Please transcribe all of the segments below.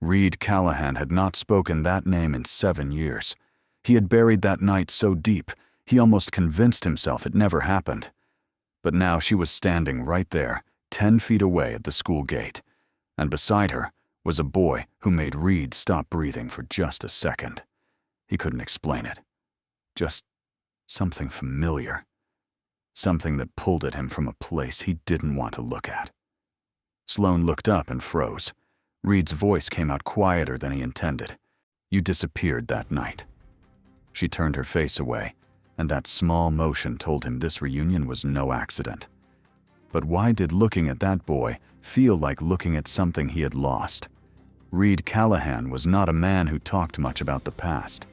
Reid Callahan had not spoken that name in 7 years. He had buried that night so deep, he almost convinced himself it never happened. But now she was standing right there, 10 feet away at the school gate, and beside her was a boy who made Reid stop breathing for just a second. He couldn't explain it. Just something familiar. Something that pulled at him from a place he didn't want to look at. Sloane looked up and froze. Reid's voice came out quieter than he intended. "You disappeared that night." She turned her face away, and that small motion told him this reunion was no accident. But why did looking at that boy feel like looking at something he had lost? Reid Callahan was not a man who talked much about the past.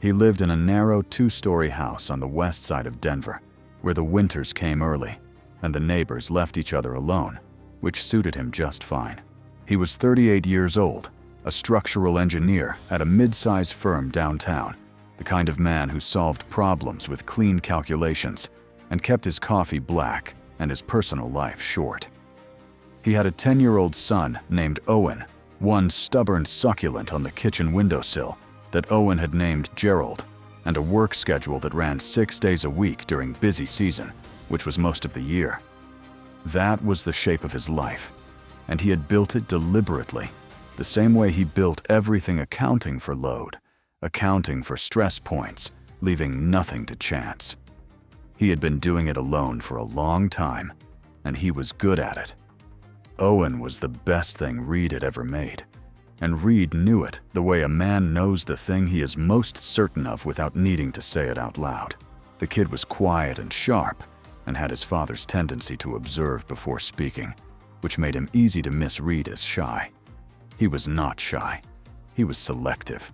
He lived in a narrow 2-story house on the west side of Denver, where the winters came early, and the neighbors left each other alone, which suited him just fine. He was 38 years old, a structural engineer at a mid-size firm downtown, the kind of man who solved problems with clean calculations and kept his coffee black and his personal life short. He had a 10-year-old son named Owen, one stubborn succulent on the kitchen windowsill that Owen had named Gerald, and a work schedule that ran 6 days a week during busy season, which was most of the year. That was the shape of his life, and he had built it deliberately, the same way he built everything, accounting for load, accounting for stress points, leaving nothing to chance. He had been doing it alone for a long time, and he was good at it. Owen was the best thing Reid had ever made, and Reid knew it the way a man knows the thing he is most certain of without needing to say it out loud. The kid was quiet and sharp, and had his father's tendency to observe before speaking, which made him easy to misread as shy. He was not shy. He was selective.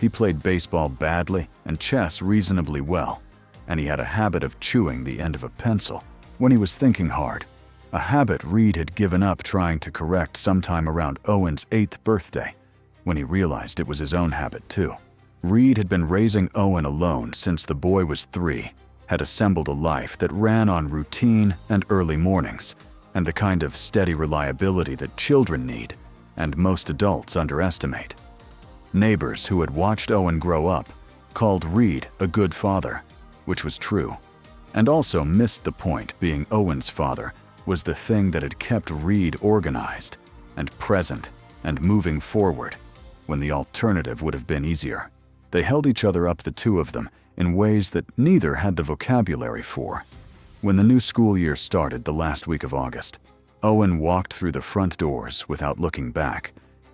He played baseball badly and chess reasonably well, and he had a habit of chewing the end of a pencil when he was thinking hard, a habit Reid had given up trying to correct sometime around Owen's 8th birthday, when he realized it was his own habit too. Reid had been raising Owen alone since the boy was 3, had assembled a life that ran on routine and early mornings, and the kind of steady reliability that children need and most adults underestimate. Neighbors who had watched Owen grow up called Reid a good father, which was true, and also missed the point being Owen's father was the thing that had kept Reid organized and present and moving forward when the alternative would have been easier. They held each other up, the two of them, in ways that neither had the vocabulary for. When the new school year started the last week of August, Owen walked through the front doors without looking back,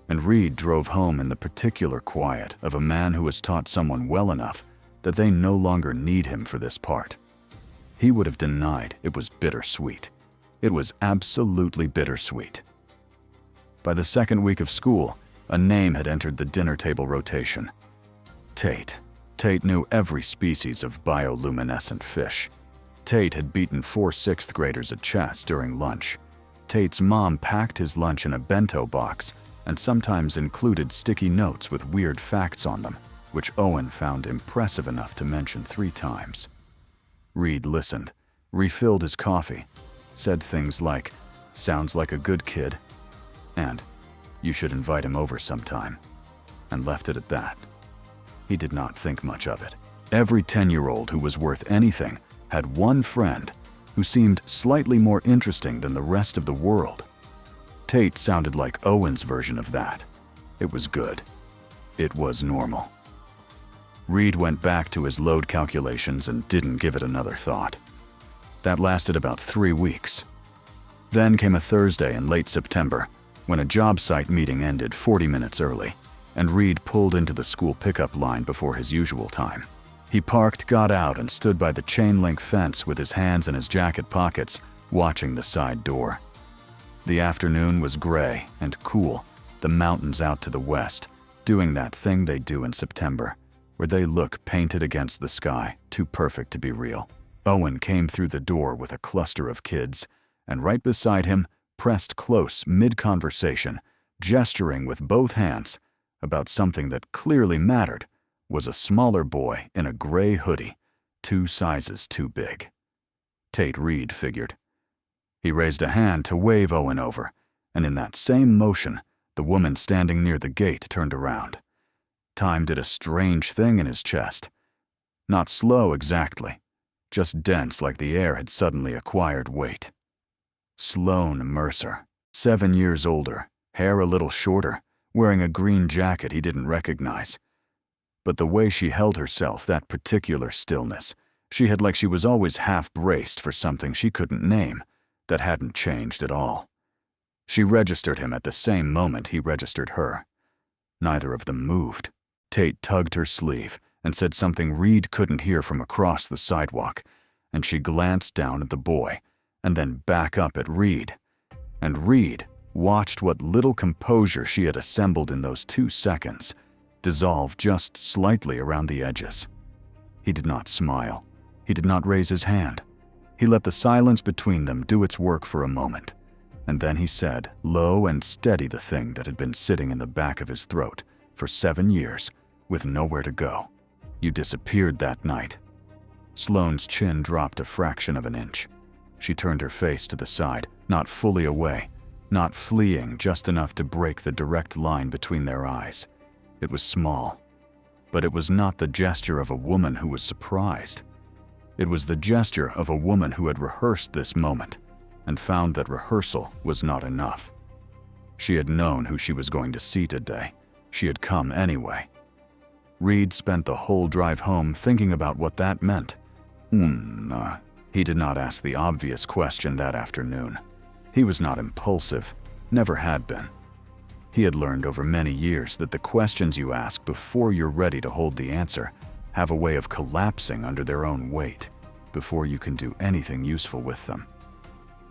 and Reid drove home in the particular quiet of a man who has taught someone well enough that they no longer need him for this part. He would have denied it was bittersweet. It was absolutely bittersweet. By the second week of school, a name had entered the dinner table rotation. Tate. Tate knew every species of bioluminescent fish. Tate had beaten 4 6th graders at chess during lunch. Tate's mom packed his lunch in a bento box and sometimes included sticky notes with weird facts on them, which Owen found impressive enough to mention 3 times. Reid listened, refilled his coffee, said things like, "Sounds like a good kid," and "You should invite him over sometime," and left it at that. He did not think much of it. Every 10-year-old who was worth anything had one friend who seemed slightly more interesting than the rest of the world. Tate sounded like Owen's version of that. It was good. It was normal. Reid went back to his load calculations and didn't give it another thought. That lasted about 3 weeks. Then came a Thursday in late September, when a job site meeting ended 40 minutes early, and Reid pulled into the school pickup line before his usual time. He parked, got out, and stood by the chain-link fence with his hands in his jacket pockets, watching the side door. The afternoon was gray and cool, the mountains out to the west, doing that thing they do in September, where they look painted against the sky, too perfect to be real. Owen came through the door with a cluster of kids, and right beside him, pressed close mid-conversation, gesturing with both hands about something that clearly mattered, was a smaller boy in a gray hoodie, 2 sizes too big. Tate, Reid figured. He raised a hand to wave Owen over, and in that same motion, The woman standing near the gate turned around. Time did a strange thing in his chest. Not slow exactly, just dense like the air had suddenly acquired weight. Sloane Mercer, 7 years older, hair a little shorter, wearing a green jacket he didn't recognize. But the way she held herself, that particular stillness, she had like she was always half-braced for something she couldn't name, that hadn't changed at all. She registered him at the same moment he registered her. Neither of them moved. Tate tugged her sleeve and said something Reid couldn't hear from across the sidewalk, and she glanced down at the boy, and then back up at Reid. And Reid watched what little composure she had assembled in those 2 seconds dissolve just slightly around the edges. He did not smile. He did not raise his hand. He let the silence between them do its work for a moment, and then he said, low and steady, the thing that had been sitting in the back of his throat for 7 years, with nowhere to go. You disappeared that night. Sloane's chin dropped a fraction of an inch. She turned her face to the side, not fully away, not fleeing, just enough to break the direct line between their eyes. It was small, but it was not the gesture of a woman who was surprised. It was the gesture of a woman who had rehearsed this moment and found that rehearsal was not enough. She had known who she was going to see today. She had come anyway. Reid spent the whole drive home thinking about what that meant. He did not ask the obvious question that afternoon. He was not impulsive, never had been. He had learned over many years that the questions you ask before you're ready to hold the answer have a way of collapsing under their own weight before you can do anything useful with them.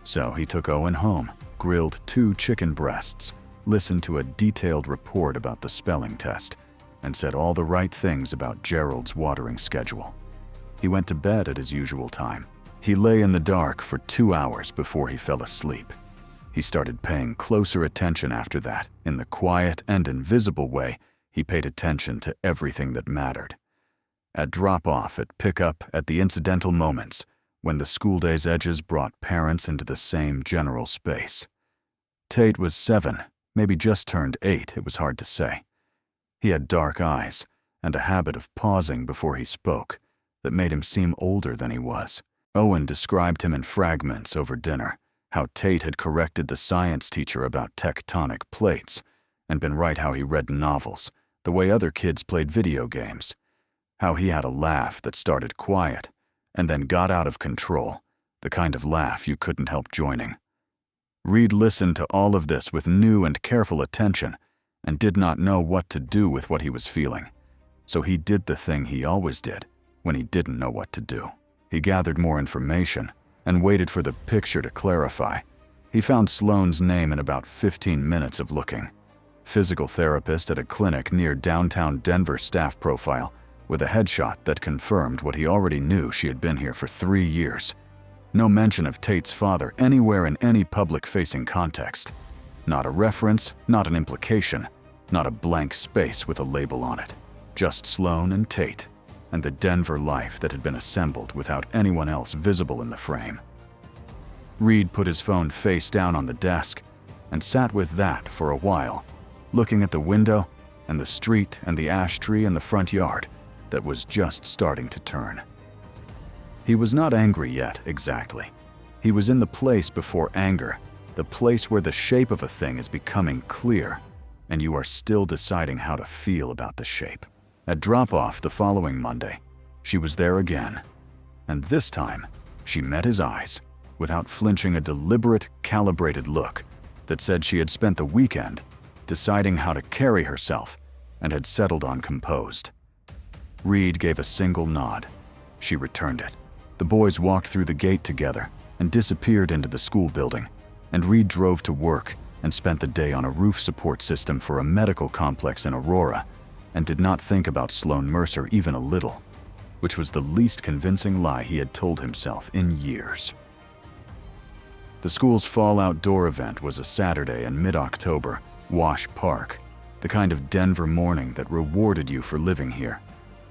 So he took Owen home, grilled 2 chicken breasts, listened to a detailed report about the spelling test, and said all the right things about Gerald's watering schedule. He went to bed at his usual time. He lay in the dark for 2 hours before he fell asleep. He started paying closer attention after that. In the quiet and invisible way, he paid attention to everything that mattered. At drop-off, at pick-up, at the incidental moments, when the school day's edges brought parents into the same general space. Tate was 7, maybe just turned 8, it was hard to say. He had dark eyes and a habit of pausing before he spoke that made him seem older than he was. Owen described him in fragments over dinner, how Tate had corrected the science teacher about tectonic plates and been right how he read novels, the way other kids played video games, how he had a laugh that started quiet and then got out of control, the kind of laugh you couldn't help joining. Reid listened to all of this with new and careful attention and did not know what to do with what he was feeling. So he did the thing he always did when he didn't know what to do. He gathered more information and waited for the picture to clarify. He found Sloane's name in about 15 minutes of looking. Physical therapist at a clinic near downtown Denver, staff profile with a headshot that confirmed what he already knew. She had been here for 3 years. No mention of Tate's father anywhere in any public-facing context. Not a reference, not an implication, not a blank space with a label on it. Just Sloane and Tate, and the Denver life that had been assembled without anyone else visible in the frame. Reid put his phone face down on the desk and sat with that for a while, looking at the window and the street and the ash tree in the front yard that was just starting to turn. He was not angry yet, exactly. He was in the place before anger, the place where the shape of a thing is becoming clear, and you are still deciding how to feel about the shape. At drop-off the following Monday, she was there again, and this time she met his eyes without flinching, a deliberate, calibrated look that said she had spent the weekend deciding how to carry herself and had settled on composed. Reid gave a single nod. She returned it. The boys walked through the gate together and disappeared into the school building, and Reid drove to work and spent the day on a roof support system for a medical complex in Aurora, and did not think about Sloane Mercer even a little, which was the least convincing lie he had told himself in years. The school's fall outdoor event was a Saturday in mid-October, Wash Park, the kind of Denver morning that rewarded you for living here.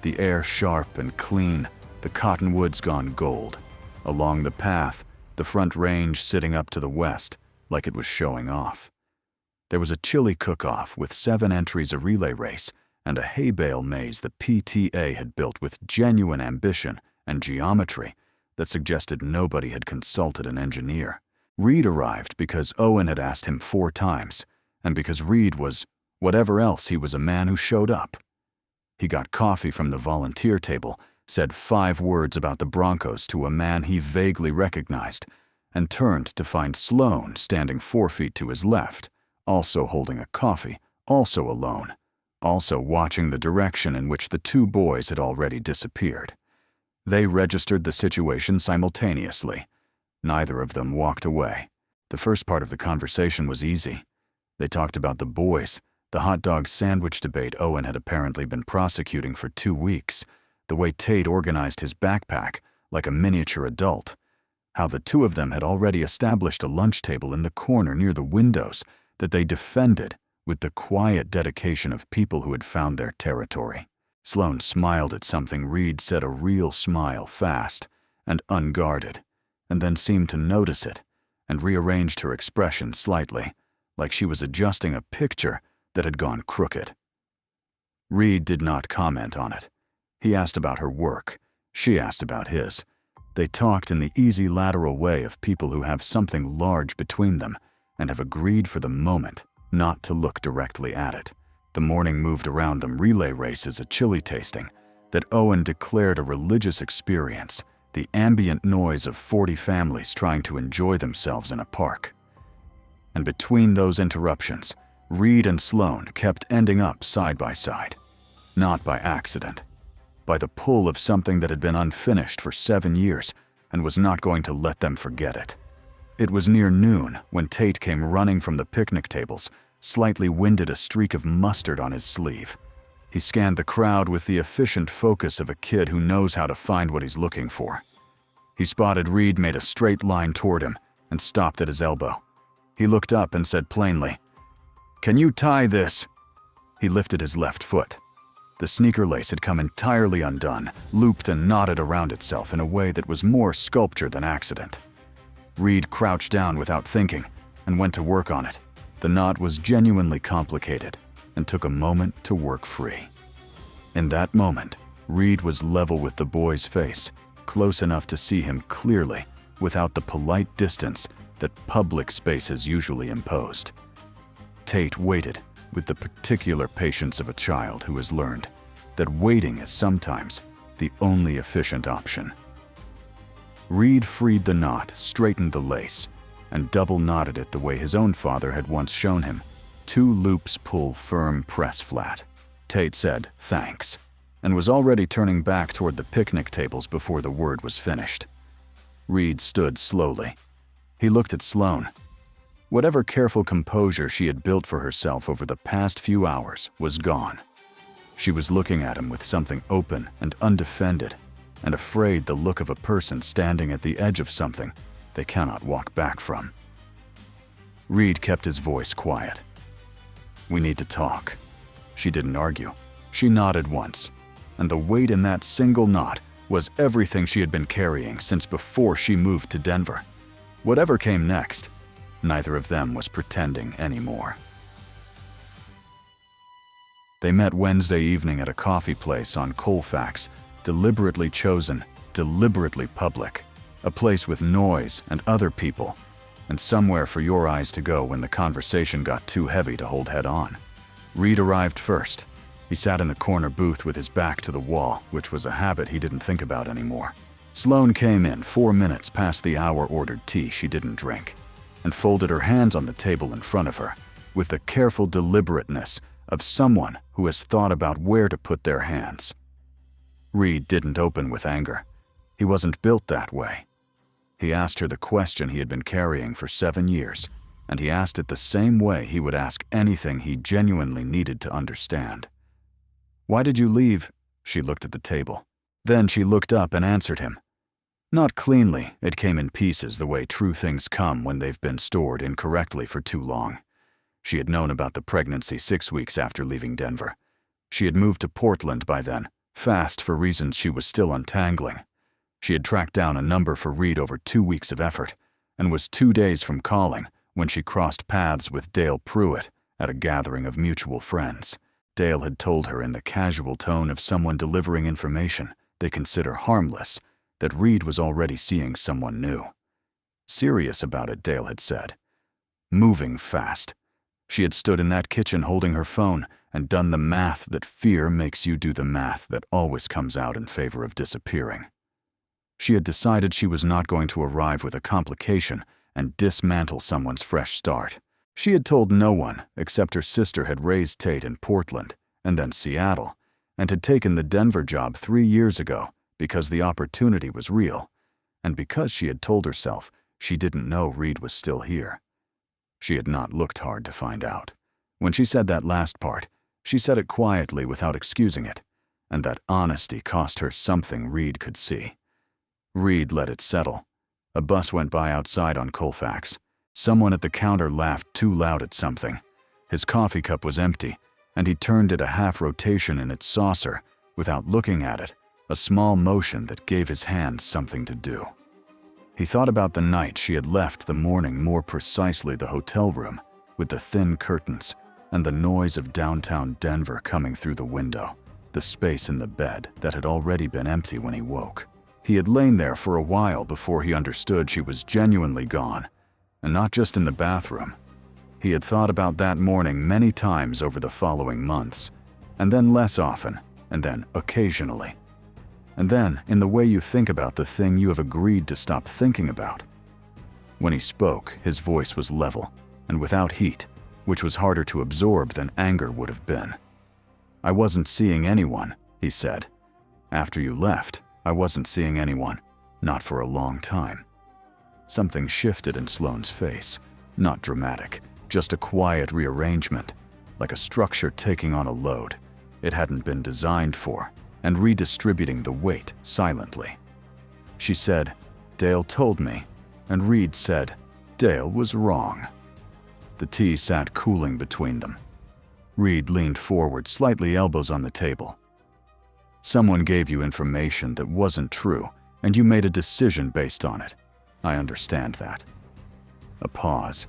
The air sharp and clean, the cottonwoods gone gold. Along the path, the Front Range sitting up to the west, like it was showing off. There was a chili cook-off with 7 entries, a relay race, and a hay bale maze the PTA had built with genuine ambition and geometry that suggested nobody had consulted an engineer. Reid arrived because Owen had asked him 4 times, and because Reid was whatever else, he was a man who showed up. He got coffee from the volunteer table, said 5 words about the Broncos to a man he vaguely recognized, and turned to find Sloane standing 4 feet to his left, also holding a coffee, also alone, also watching the direction in which the 2 boys had already disappeared. They registered the situation simultaneously. Neither of them walked away. The first part of the conversation was easy. They talked about the boys, the hot dog sandwich debate Owen had apparently been prosecuting for 2 weeks, the way Tate organized his backpack like a miniature adult, how the 2 of them had already established a lunch table in the corner near the windows that they defended with the quiet dedication of people who had found their territory. Sloane smiled at something Reid said, a real smile, fast and unguarded, and then seemed to notice it and rearranged her expression slightly, like she was adjusting a picture that had gone crooked. Reid did not comment on it. He asked about her work. She asked about his. They talked in the easy lateral way of people who have something large between them and have agreed for the moment not to look directly at it. The morning moved around them, relay races, a chili tasting that Owen declared a religious experience, the ambient noise of 40 families trying to enjoy themselves in a park. And between those interruptions, Reid and Sloane kept ending up side by side, not by accident, by the pull of something that had been unfinished for 7 years and was not going to let them forget it. It was near noon when Tate came running from the picnic tables, slightly winded, a streak of mustard on his sleeve. He scanned the crowd with the efficient focus of a kid who knows how to find what he's looking for. He spotted Reid, made a straight line toward him, and stopped at his elbow. He looked up and said plainly, "Can you tie this?" He lifted his left foot. The sneaker lace had come entirely undone, looped and knotted around itself in a way that was more sculpture than accident. Reid crouched down without thinking and went to work on it. The knot was genuinely complicated and took a moment to work free. In that moment, Reid was level with the boy's face, close enough to see him clearly without the polite distance that public spaces usually imposed. Tate waited with the particular patience of a child who has learned that waiting is sometimes the only efficient option. Reid freed the knot, straightened the lace, and double-knotted it the way his own father had once shown him. 2 loops pull firm, press flat. Tate said, "Thanks," and was already turning back toward the picnic tables before the word was finished. Reid stood slowly. He looked at Sloane. Whatever careful composure she had built for herself over the past few hours was gone. She was looking at him with something open and undefended, and afraid, the look of a person standing at the edge of something they cannot walk back from. Reid kept his voice quiet. "We need to talk." She didn't argue. She nodded once, and the weight in that single knot was everything she had been carrying since before she moved to Denver. Whatever came next, neither of them was pretending anymore. They met Wednesday evening at a coffee place on Colfax, deliberately chosen, deliberately public, a place with noise and other people, and somewhere for your eyes to go when the conversation got too heavy to hold head on. Reid arrived first. He sat in the corner booth with his back to the wall, which was a habit he didn't think about anymore. Sloane came in 4 minutes past the hour-ordered tea she didn't drink, and folded her hands on the table in front of her, with the careful deliberateness of someone who has thought about where to put their hands. Reid didn't open with anger. He wasn't built that way. He asked her the question he had been carrying for 7 years, and he asked it the same way he would ask anything he genuinely needed to understand. "Why did you leave?" She looked at the table. Then she looked up and answered him. Not cleanly, it came in pieces the way true things come when they've been stored incorrectly for too long. She had known about the pregnancy 6 weeks after leaving Denver. She had moved to Portland by then, fast for reasons she was still untangling. She had tracked down a number for Reid over 2 weeks of effort, and was 2 days from calling when she crossed paths with Dale Pruitt at a gathering of mutual friends. Dale had told her in the casual tone of someone delivering information they consider harmless that Reid was already seeing someone new. Serious about it, Dale had said. Moving fast. She had stood in that kitchen holding her phone and done the math that fear makes you do, the math that always comes out in favor of disappearing. She had decided she was not going to arrive with a complication and dismantle someone's fresh start. She had told no one except her sister had raised Tate in Portland and then Seattle, and had taken the Denver job 3 years ago because the opportunity was real, and because she had told herself she didn't know Reid was still here. She had not looked hard to find out. When she said that last part, she said it quietly without excusing it, and that honesty cost her something Reid could see. Reid let it settle. A bus went by outside on Colfax. Someone at the counter laughed too loud at something. His coffee cup was empty, and he turned it a half rotation in its saucer without looking at it, a small motion that gave his hand something to do. He thought about the night she had left the morning, more precisely the hotel room, with the thin curtains and the noise of downtown Denver coming through the window, the space in the bed that had already been empty when he woke. He had lain there for a while before he understood she was genuinely gone, and not just in the bathroom. He had thought about that morning many times over the following months, and then less often, and then occasionally. And then in the way you think about the thing you have agreed to stop thinking about. When he spoke, his voice was level and without heat, which was harder to absorb than anger would have been. "I wasn't seeing anyone," he said. "After you left, I wasn't seeing anyone, not for a long time." Something shifted in Sloane's face, not dramatic, just a quiet rearrangement, like a structure taking on a load it hadn't been designed for, and redistributing the weight silently. She said, "Dale told me," and Reid said, "Dale was wrong." The tea sat cooling between them. Reid leaned forward, slightly, elbows on the table. "Someone gave you information that wasn't true, and you made a decision based on it. I understand that." A pause.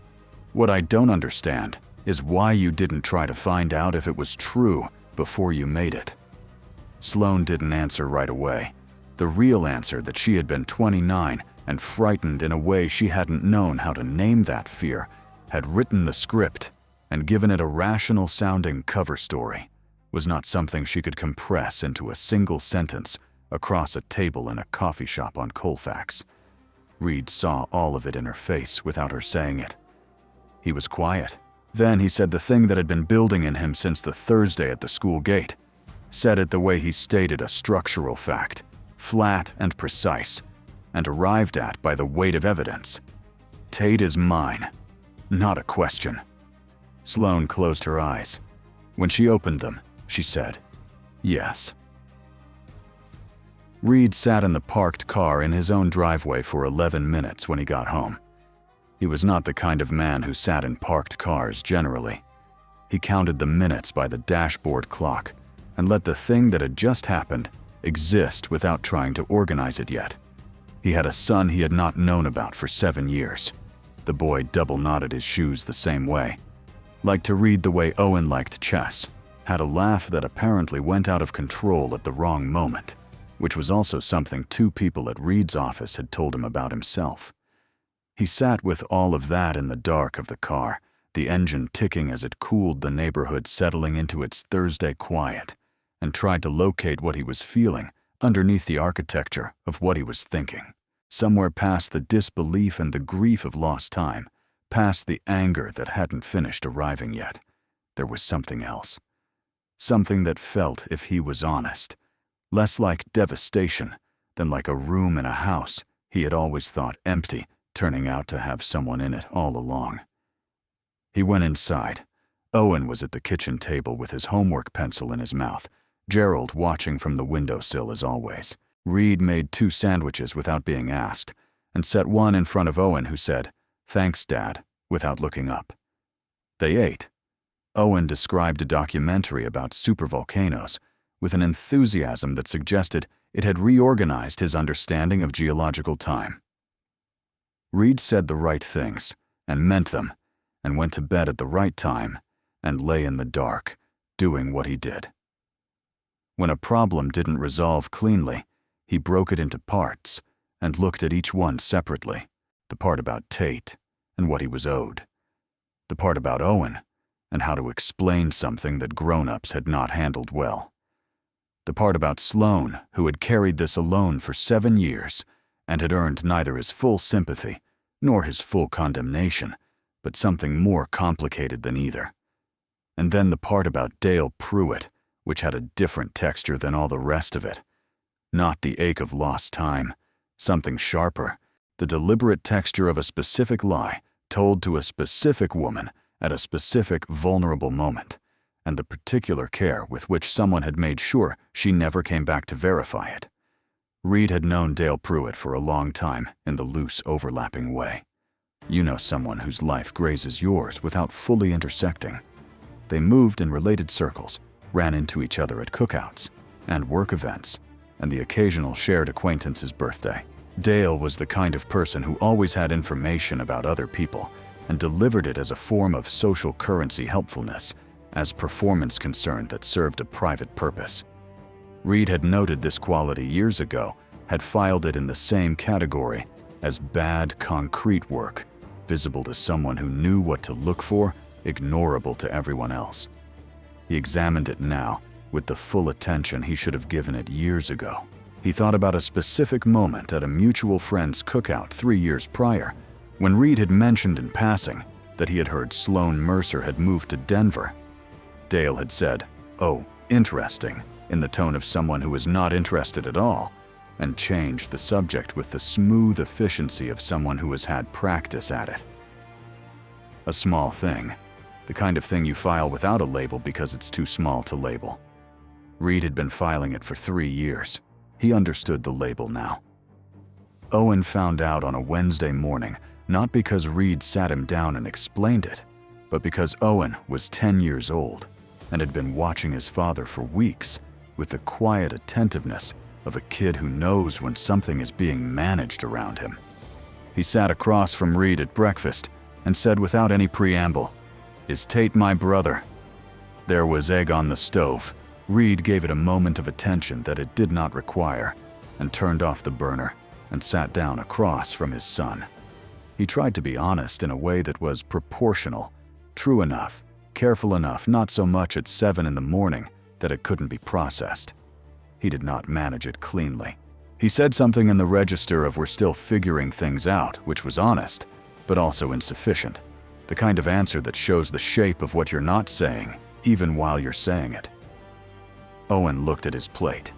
"What I don't understand is why you didn't try to find out if it was true before you made it." Sloane didn't answer right away. The real answer that she had been 29 and frightened in a way she hadn't known how to name that fear, had written the script and given it a rational-sounding cover story, was not something she could compress into a single sentence across a table in a coffee shop on Colfax. Reid saw all of it in her face without her saying it. He was quiet. Then he said the thing that had been building in him since the Thursday at the school gate. Said it the way he stated a structural fact, flat and precise, and arrived at by the weight of evidence. "Tate is mine." Not a question. Sloane closed her eyes. When she opened them, she said, "Yes." Reid sat in the parked car in his own driveway for 11 minutes when he got home. He was not the kind of man who sat in parked cars generally. He counted the minutes by the dashboard clock and let the thing that had just happened exist without trying to organize it yet. He had a son he had not known about for 7 years. The boy double-knotted his shoes the same way. Liked to read the way Owen liked chess. Had a laugh that apparently went out of control at the wrong moment, which was also something 2 people at Reid's office had told him about himself. He sat with all of that in the dark of the car, the engine ticking as it cooled the neighborhood, settling into its Thursday quiet, and tried to locate what he was feeling underneath the architecture of what he was thinking. Somewhere past the disbelief and the grief of lost time, past the anger that hadn't finished arriving yet, there was something else. Something that felt, if he was honest, less like devastation than like a room in a house he had always thought empty, turning out to have someone in it all along. He went inside. Owen was at the kitchen table with his homework pencil in his mouth, Gerald watching from the windowsill as always. Reid made 2 sandwiches without being asked, and set one in front of Owen, who said, "Thanks, Dad," without looking up. They ate. Owen described a documentary about supervolcanoes with an enthusiasm that suggested it had reorganized his understanding of geological time. Reid said the right things, and meant them, and went to bed at the right time, and lay in the dark, doing what he did. When a problem didn't resolve cleanly, he broke it into parts and looked at each one separately. The part about Tate and what he was owed. The part about Owen and how to explain something that grown-ups had not handled well. The part about Sloane, who had carried this alone for 7 years and had earned neither his full sympathy nor his full condemnation, but something more complicated than either. And then the part about Dale Pruitt, which had a different texture than all the rest of it. Not the ache of lost time, something sharper, the deliberate texture of a specific lie told to a specific woman at a specific vulnerable moment, and the particular care with which someone had made sure she never came back to verify it. Reid had known Dale Pruitt for a long time in the loose, overlapping way. You know someone whose life grazes yours without fully intersecting. They moved in related circles, ran into each other at cookouts and work events, and the occasional shared acquaintance's birthday. Dale was the kind of person who always had information about other people and delivered it as a form of social currency helpfulness, as performance concern that served a private purpose. Reid had noted this quality years ago, had filed it in the same category as bad, concrete work, visible to someone who knew what to look for, ignorable to everyone else. He examined it now with the full attention he should have given it years ago. He thought about a specific moment at a mutual friend's cookout 3 years prior, when Reid had mentioned in passing that he had heard Sloane Mercer had moved to Denver. Dale had said, "Oh, interesting," in the tone of someone who was not interested at all, and changed the subject with the smooth efficiency of someone who has had practice at it. A small thing, the kind of thing you file without a label because it's too small to label. Reid had been filing it for 3 years. He understood the label now. Owen found out on a Wednesday morning, not because Reid sat him down and explained it, but because Owen was 10 years old and had been watching his father for weeks with the quiet attentiveness of a kid who knows when something is being managed around him. He sat across from Reid at breakfast and said without any preamble, "Is Tate my brother?" There was egg on the stove. Reid gave it a moment of attention that it did not require and turned off the burner and sat down across from his son. He tried to be honest in a way that was proportional, true enough, careful enough, not so much at 7 in the morning that it couldn't be processed. He did not manage it cleanly. He said something in the register of "we're still figuring things out," which was honest, but also insufficient. The kind of answer that shows the shape of what you're not saying, even while you're saying it. Owen looked at his plate.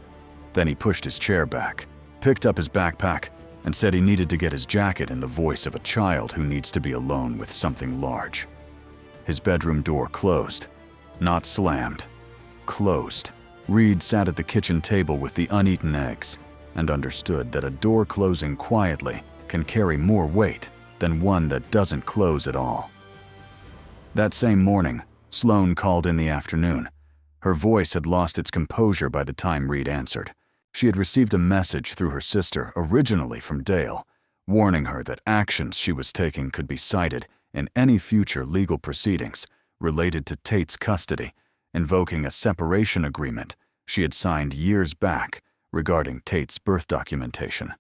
Then he pushed his chair back, picked up his backpack, and said he needed to get his jacket in the voice of a child who needs to be alone with something large. His bedroom door closed. Not slammed. Closed. Reid sat at the kitchen table with the uneaten eggs and understood that a door closing quietly can carry more weight than one that doesn't close at all. That same morning, Sloane called in the afternoon. Her voice had lost its composure by the time Reid answered. She had received a message through her sister, originally from Dale, warning her that actions she was taking could be cited in any future legal proceedings related to Tate's custody, invoking a separation agreement she had signed years back regarding Tate's birth documentation.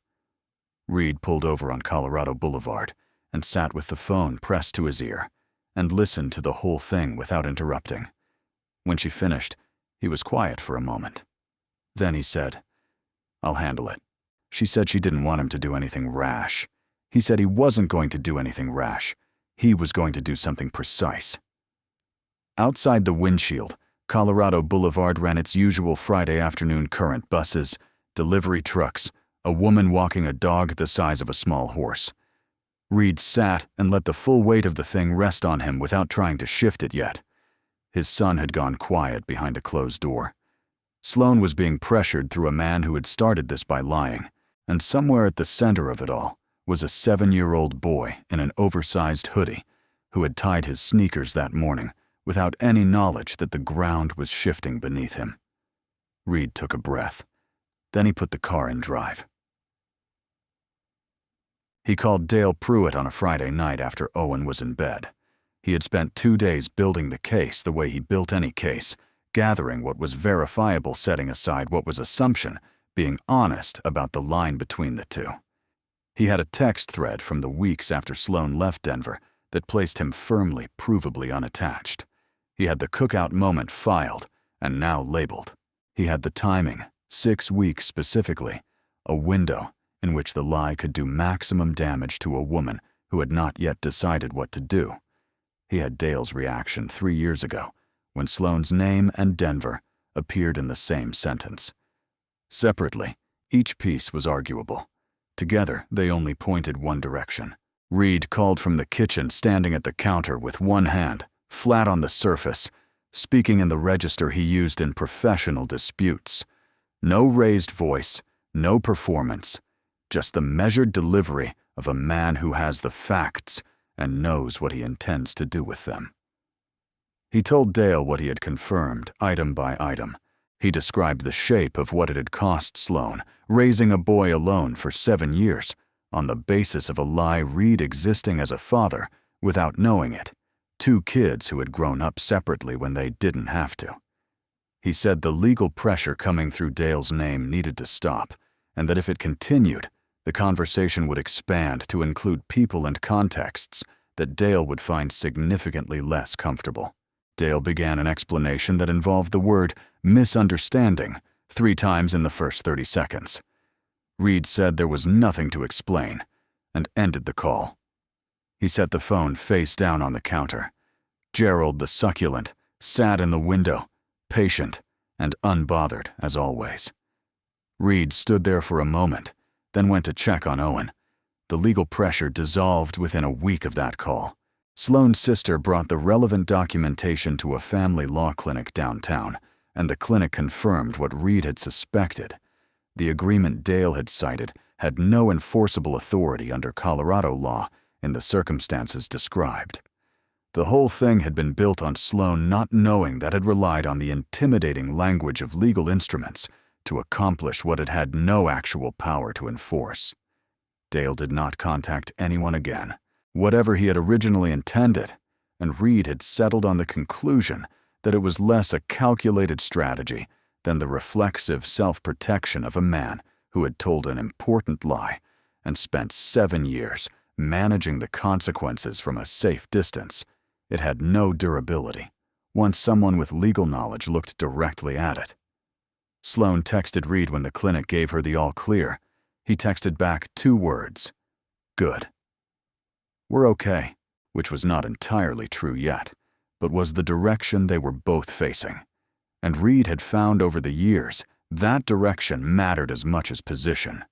Reid pulled over on Colorado Boulevard and sat with the phone pressed to his ear and listened to the whole thing without interrupting. When she finished, he was quiet for a moment. Then he said, "I'll handle it." She said she didn't want him to do anything rash. He said he wasn't going to do anything rash. He was going to do something precise. Outside the windshield, Colorado Boulevard ran its usual Friday afternoon current buses, delivery trucks, a woman walking a dog the size of a small horse. Reid sat and let the full weight of the thing rest on him without trying to shift it yet. His son had gone quiet behind a closed door. Sloane was being pressured through a man who had started this by lying, and somewhere at the center of it all was a 7-year-old boy in an oversized hoodie who had tied his sneakers that morning without any knowledge that the ground was shifting beneath him. Reid took a breath. Then he put the car in drive. He called Dale Pruitt on a Friday night after Owen was in bed. He had spent 2 days building the case the way he built any case, gathering what was verifiable, setting aside what was assumption, being honest about the line between the two. He had a text thread from the weeks after Sloane left Denver that placed him firmly, provably unattached. He had the cookout moment filed and now labeled. He had the timing, 6 weeks specifically, a window in which the lie could do maximum damage to a woman who had not yet decided what to do. He had Dale's reaction 3 years ago, when Sloane's name and Denver appeared in the same sentence. Separately, each piece was arguable. Together, they only pointed one direction. Reid called from the kitchen, standing at the counter with one hand, flat on the surface, speaking in the register he used in professional disputes. No raised voice, no performance, just the measured delivery of a man who has the facts and knows what he intends to do with them. He told Dale what he had confirmed, item by item. He described the shape of what it had cost Sloane, raising a boy alone for 7 years, on the basis of a lie, Reid existing as a father without knowing it, 2 kids who had grown up separately when they didn't have to. He said the legal pressure coming through Dale's name needed to stop, and that if it continued, the conversation would expand to include people and contexts that Dale would find significantly less comfortable. Dale began an explanation that involved the word misunderstanding 3 times in the first 30 seconds. Reid said there was nothing to explain and ended the call. He set the phone face down on the counter. Gerald, the succulent, sat in the window, patient and unbothered as always. Reid stood there for a moment, then went to check on Owen. The legal pressure dissolved within a week of that call. Sloane's sister brought the relevant documentation to a family law clinic downtown, and the clinic confirmed what Reid had suspected. The agreement Dale had cited had no enforceable authority under Colorado law in the circumstances described. The whole thing had been built on Sloane not knowing that it relied on the intimidating language of legal instruments to accomplish what it had no actual power to enforce. Dale did not contact anyone again, whatever he had originally intended, and Reid had settled on the conclusion that it was less a calculated strategy than the reflexive self-protection of a man who had told an important lie and spent 7 years managing the consequences from a safe distance. It had no durability once someone with legal knowledge looked directly at it. Sloane texted Reid when the clinic gave her the all-clear. He texted back 2 words: "Good." "We're okay," which was not entirely true yet, but was the direction they were both facing. And Reid had found over the years that direction mattered as much as position.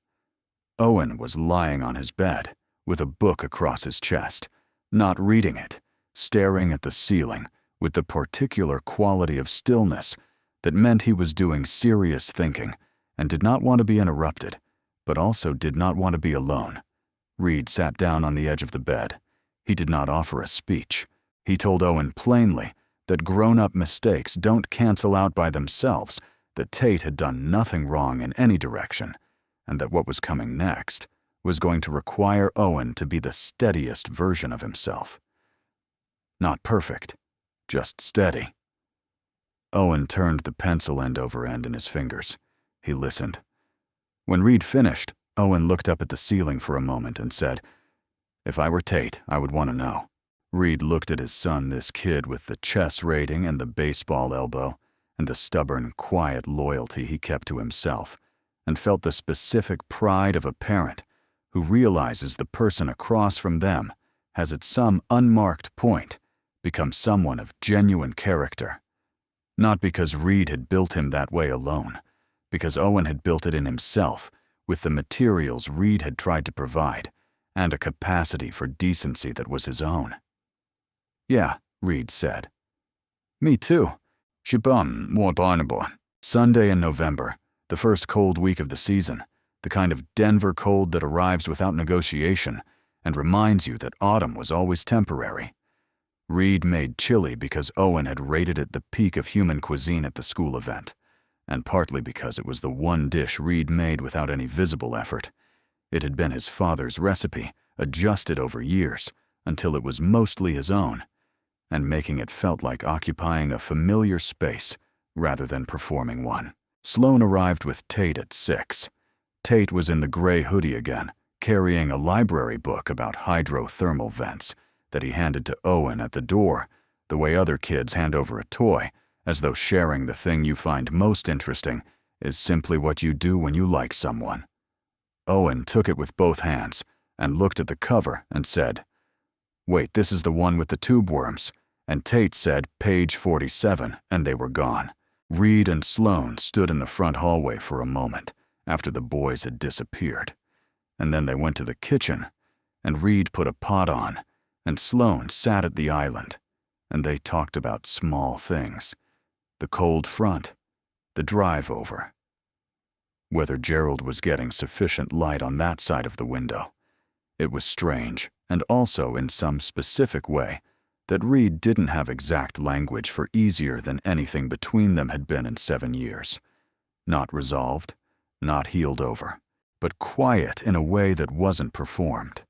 Owen was lying on his bed, with a book across his chest, not reading it, staring at the ceiling with the particular quality of stillness that meant he was doing serious thinking and did not want to be interrupted, but also did not want to be alone. Reid sat down on the edge of the bed. He did not offer a speech. He told Owen plainly that grown-up mistakes don't cancel out by themselves, that Tate had done nothing wrong in any direction, and that what was coming next was going to require Owen to be the steadiest version of himself. Not perfect, just steady. Owen turned the pencil end over end in his fingers. He listened. When Reid finished, Owen looked up at the ceiling for a moment and said, "If I were Tate, I would want to know." Reid looked at his son, this kid with the chess rating and the baseball elbow, and the stubborn, quiet loyalty he kept to himself, and felt the specific pride of a parent who realizes the person across from them has at some unmarked point become someone of genuine character. Not because Reid had built him that way alone, because Owen had built it in himself with the materials Reid had tried to provide, and a capacity for decency that was his own. "Yeah," Reid said. "Me too." Sunday in November, the first cold week of the season, the kind of Denver cold that arrives without negotiation and reminds you that autumn was always temporary. Reid made chili because Owen had rated it the peak of human cuisine at the school event, and partly because it was the one dish Reid made without any visible effort. It had been his father's recipe, adjusted over years, until it was mostly his own. and making it felt like occupying a familiar space rather than performing one. Sloane arrived with Tate at 6. Tate was in the gray hoodie again, carrying a library book about hydrothermal vents that he handed to Owen at the door, the way other kids hand over a toy, as though sharing the thing you find most interesting is simply what you do when you like someone. Owen took it with both hands and looked at the cover and said, "Wait, this is the one with the tube worms," and Tate said page 47, and they were gone. Reid and Sloane stood in the front hallway for a moment after the boys had disappeared, and then they went to the kitchen, and Reid put a pot on, and Sloane sat at the island, and they talked about small things. The cold front, the drive over. Whether Gerald was getting sufficient light on that side of the window. It was strange, and also in some specific way, that Reid didn't have exact language for easier than anything between them had been in 7 years. Not resolved, not healed over, but quiet in a way that wasn't performed.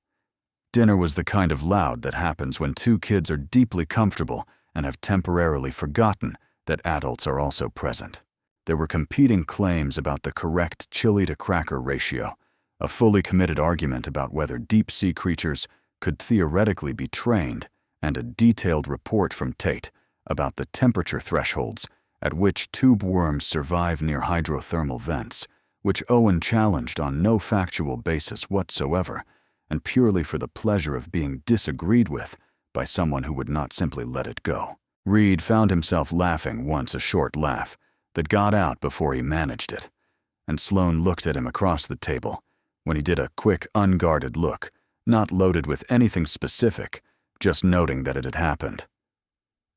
Dinner was the kind of loud that happens when two kids are deeply comfortable and have temporarily forgotten that adults are also present. There were competing claims about the correct chili-to-cracker ratio, a fully committed argument about whether deep-sea creatures could theoretically be trained, and a detailed report from Tate about the temperature thresholds at which tube worms survive near hydrothermal vents, which Owen challenged on no factual basis whatsoever, and purely for the pleasure of being disagreed with by someone who would not simply let it go. Reid found himself laughing once, a short laugh that got out before he managed it, and Sloane looked at him across the table when he did a quick, unguarded look, not loaded with anything specific, just noting that it had happened.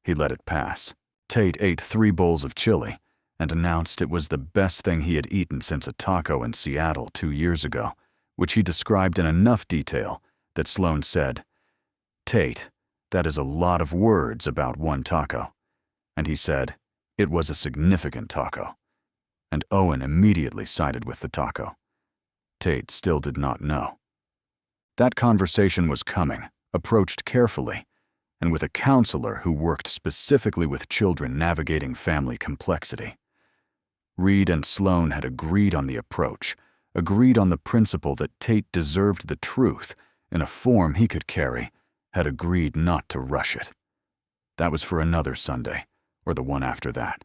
He let it pass. Tate ate 3 bowls of chili and announced it was the best thing he had eaten since a taco in Seattle 2 years ago, which he described in enough detail that Sloane said, "Tate, that is a lot of words about one taco." And he said, it was a significant taco. And Owen immediately sided with the taco. Tate still did not know. That conversation was coming, approached carefully, and with a counselor who worked specifically with children navigating family complexity. Reid and Sloane had agreed on the approach, agreed on the principle that Tate deserved the truth in a form he could carry, had agreed not to rush it. That was for another Sunday, or the one after that.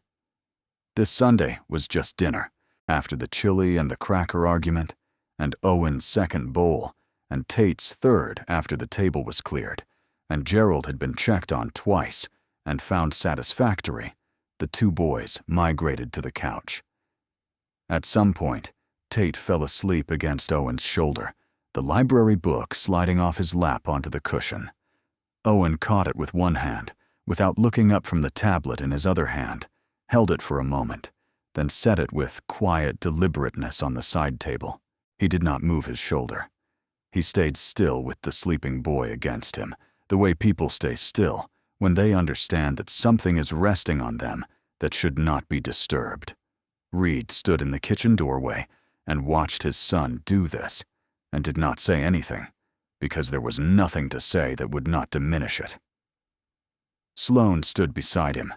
This Sunday was just dinner, after the chili and the cracker argument, and Owen's second bowl, and Tate's third after the table was cleared, and Gerald had been checked on twice and found satisfactory. The 2 boys migrated to the couch. At some point, Tate fell asleep against Owen's shoulder, the library book sliding off his lap onto the cushion. Owen caught it with one hand, without looking up from the tablet in his other hand, held it for a moment, then set it with quiet deliberateness on the side table. He did not move his shoulder. He stayed still with the sleeping boy against him, the way people stay still when they understand that something is resting on them that should not be disturbed. Reid stood in the kitchen doorway and watched his son do this, and did not say anything, because there was nothing to say that would not diminish it. Sloane stood beside him.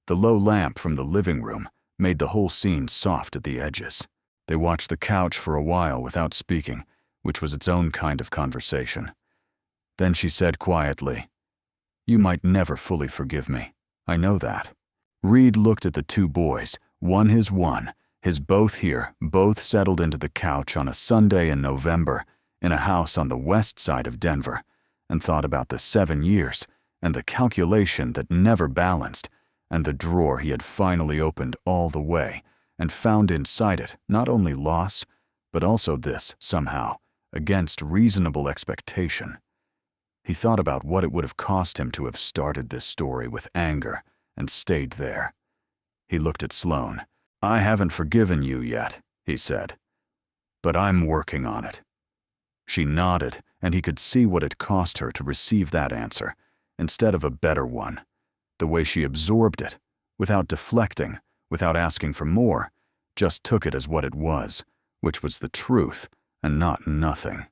The low lamp from the living room made the whole scene soft at the edges. They watched the couch for a while without speaking, which was its own kind of conversation. Then she said quietly, "You might never fully forgive me. I know that." Reid looked at the 2 boys, one, his both here, both settled into the couch on a Sunday in November in a house on the west side of Denver, and thought about the 7 years and the calculation that never balanced, and the drawer he had finally opened all the way and found inside it not only loss, but also this, somehow, against reasonable expectation. He thought about what it would have cost him to have started this story with anger and stayed there. He looked at Sloane. "I haven't forgiven you yet," he said, "but I'm working on it." She nodded, and he could see what it cost her to receive that answer, instead of a better one. The way she absorbed it, without deflecting, without asking for more, just took it as what it was, which was the truth, and not nothing.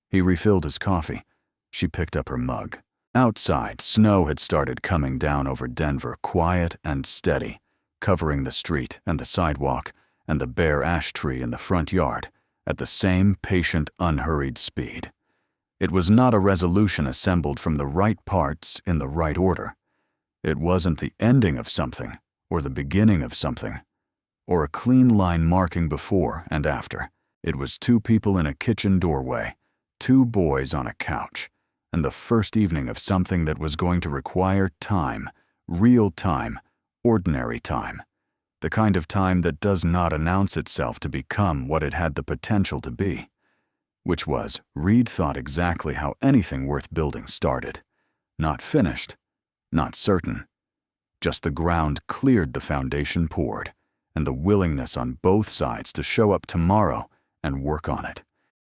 He refilled his coffee. She picked up her mug. Outside, snow had started coming down over Denver, quiet and steady, covering the street and the sidewalk and the bare ash tree in the front yard at the same patient, unhurried speed. It was not a resolution assembled from the right parts in the right order. It wasn't the ending of something, or the beginning of something, or a clean line marking before and after. It was two people in a kitchen doorway, two boys on a couch, and the first evening of something that was going to require time, real time, ordinary time, the kind of time that does not announce itself to become what it had the potential to be. Which was, Reid thought, exactly how anything worth building started. Not finished, not certain. Just the ground cleared, the foundation poured, and the willingness on both sides to show up tomorrow and work on it.